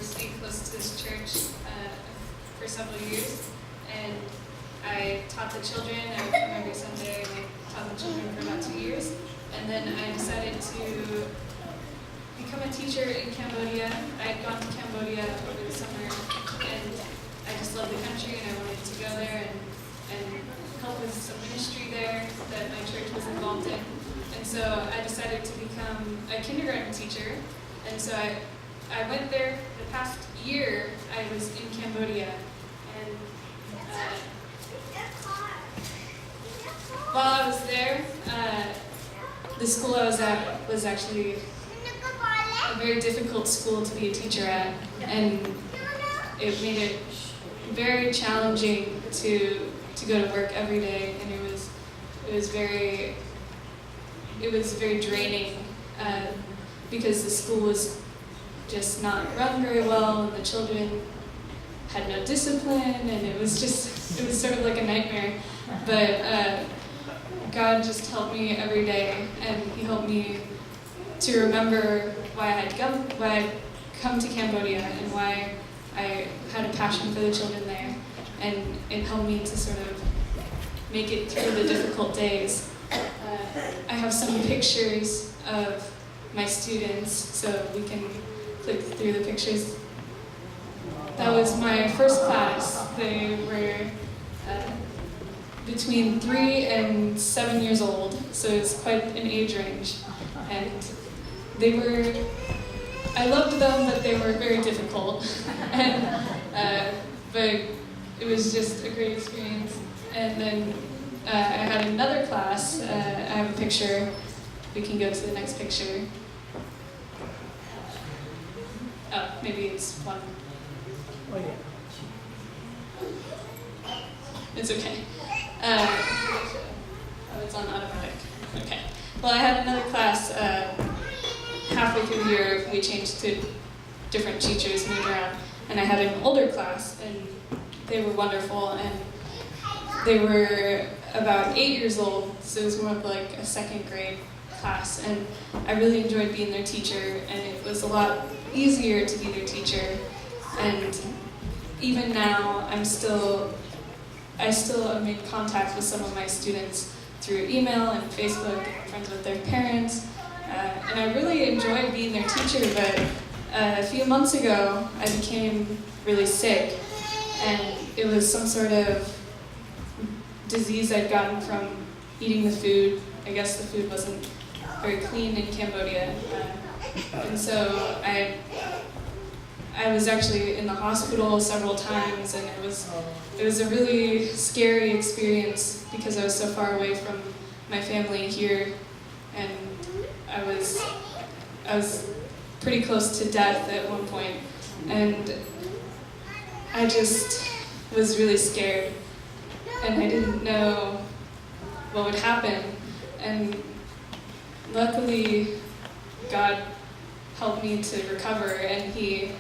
stayed close to this church for several years, and I taught the children. I would come every Sunday, and I taught the children for about 2 years. And then I decided to become a teacher in Cambodia. I had gone to Cambodia over the summer, and I just loved the country, and I wanted to go there and help with some ministry there that my church was involved in. And so I decided to become a kindergarten teacher. And so I went there the past year. I was in Cambodia, and while I was there, the school I was at was actually a very difficult school to be a teacher at, and it made it very challenging to go to work every day, and it was very draining because the school was just not run very well, and the children had no discipline, and it was sort of like a nightmare. But God just helped me every day, and He helped me to remember why I had come to Cambodia and why I had a passion for the children there, and it helped me to sort of make it through the difficult days. I have some pictures of my students, so we can click through the pictures. That was my first class. They were between 3 and 7 years old, so it's quite an age range. And I loved them, but they were very difficult. But it was just a great experience. And then I had another class. I have a picture. We can go to the next picture. Oh, maybe it's one. Oh, yeah. It's okay. Oh, it's on automatic. Okay. Well, I had another class halfway through the year. We changed to different teachers, moved around, and I had an older class, and they were wonderful, and they were about 8 years old, so it was more of like a second grade class, and I really enjoyed being their teacher, and it was a lot easier to be their teacher. And even now, I still am in contact with some of my students through email and Facebook, and friends with their parents, and I really enjoyed being their teacher. But a few months ago, I became really sick, and it was some sort of disease I'd gotten from eating the food. I guess the food wasn't very clean in Cambodia, and so I was actually in the hospital several times, and it was a really scary experience because I was so far away from my family here, and I was pretty close to death at one point, and I just was really scared, and I didn't know what would happen, and luckily God helped me to recover, and He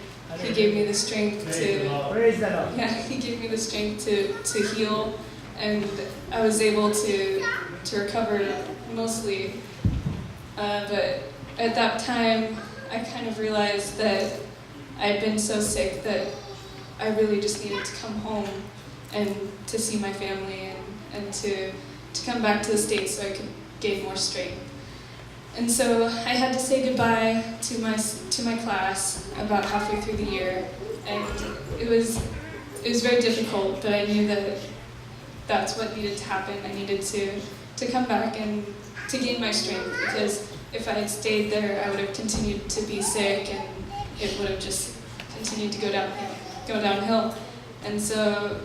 gave me the strength He gave me the strength to heal, and I was able to recover mostly. But at that time, I kind of realized that I'd been so sick that I really just needed to come home and to see my family and to come back to the States so I could gain more strength. And so I had to say goodbye to my class about halfway through the year, and it was very difficult, but I knew that that's what needed to happen. I needed to come back and to gain my strength, because if I had stayed there, I would have continued to be sick, and it would have just continued to go downhill. And so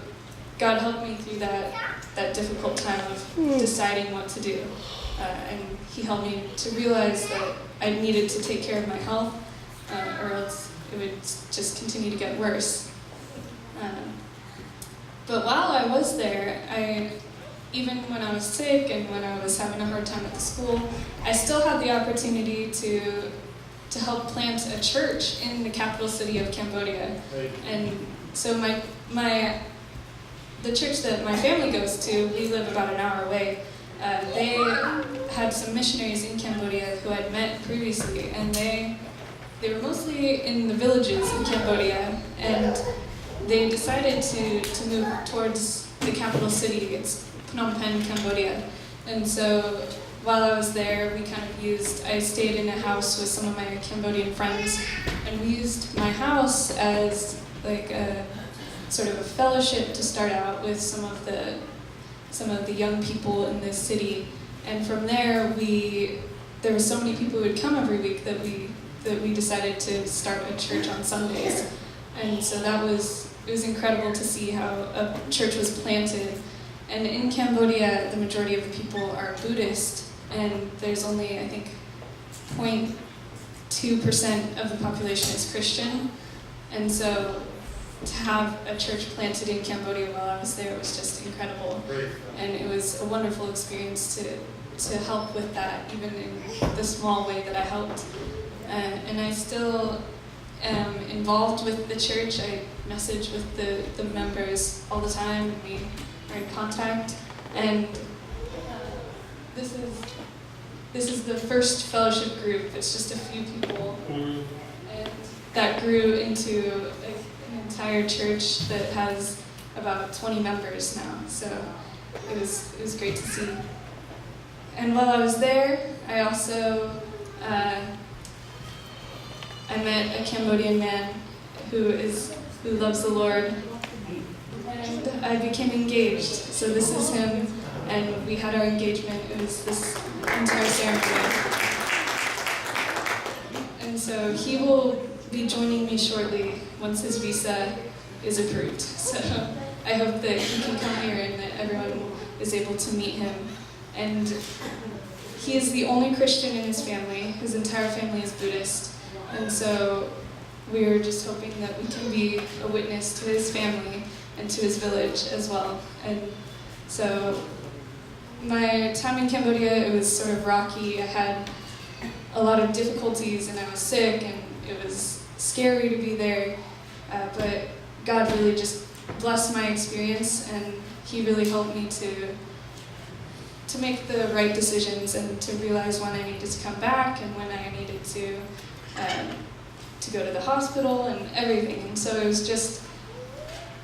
God helped me through that difficult time of deciding what to do. And He helped me to realize that I needed to take care of my health, or else it would just continue to get worse. But while I was there, even when I was sick and when I was having a hard time at the school, I still had the opportunity to help plant a church in the capital city of Cambodia. And so the church that my family goes to, we live about an hour away. They had some missionaries in Cambodia who I'd met previously, and they they were mostly in the villages in Cambodia, and they decided to move towards the capital city. It's Phnom Penh, Cambodia. And so while I was there, I stayed in a house with some of my Cambodian friends, and we used my house as like a sort of a fellowship to start out with some of the young people in this city. And from there, there were so many people who would come every week that we decided to start a church on Sundays. And so it was incredible to see how a church was planted. And in Cambodia, the majority of the people are Buddhist, and there's only, I think, 0.2% of the population is Christian. And so to have a church planted in Cambodia while I was there was just incredible. And it was a wonderful experience to help with that, even in the small way that I helped. And I still am involved with the church. I message with the members all the time, and we are in contact. And this is the first fellowship group. It's just a few people, and that grew into an entire church that has about 20 members now. So it was great to see. And while I was there, I also I met a Cambodian man who loves the Lord, and I became engaged. So this is him, and we had our engagement. It was this entire ceremony. And so he will be joining me shortly once his visa is approved. So I hope that he can come here and that everyone is able to meet him. And he is the only Christian in his family. His entire family is Buddhist. And so we're just hoping that we can be a witness to his family and to his village as well. And so my time in Cambodia, it was sort of rocky. I had a lot of difficulties, and I was sick, and it was scary to be there. But God really just blessed my experience, and he really helped me to make the right decisions and to realize when I needed to come back and when I needed to go to the hospital and everything. And so it was just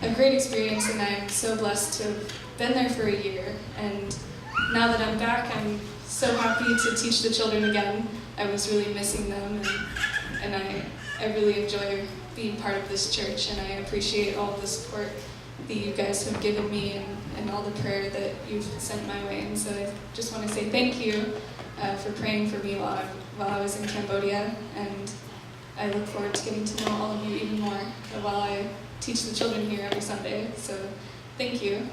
a great experience, and I'm so blessed to have been there for a year. And now that I'm back, I'm so happy to teach the children again. I was really missing them, and I really enjoy being part of this church, and I appreciate all the support that you guys have given me and all the prayer that you've sent my way. And so I just want to say thank you for praying for me while I was in Cambodia, and I look forward to getting to know all of you even more while I teach the children here every Sunday. So thank you.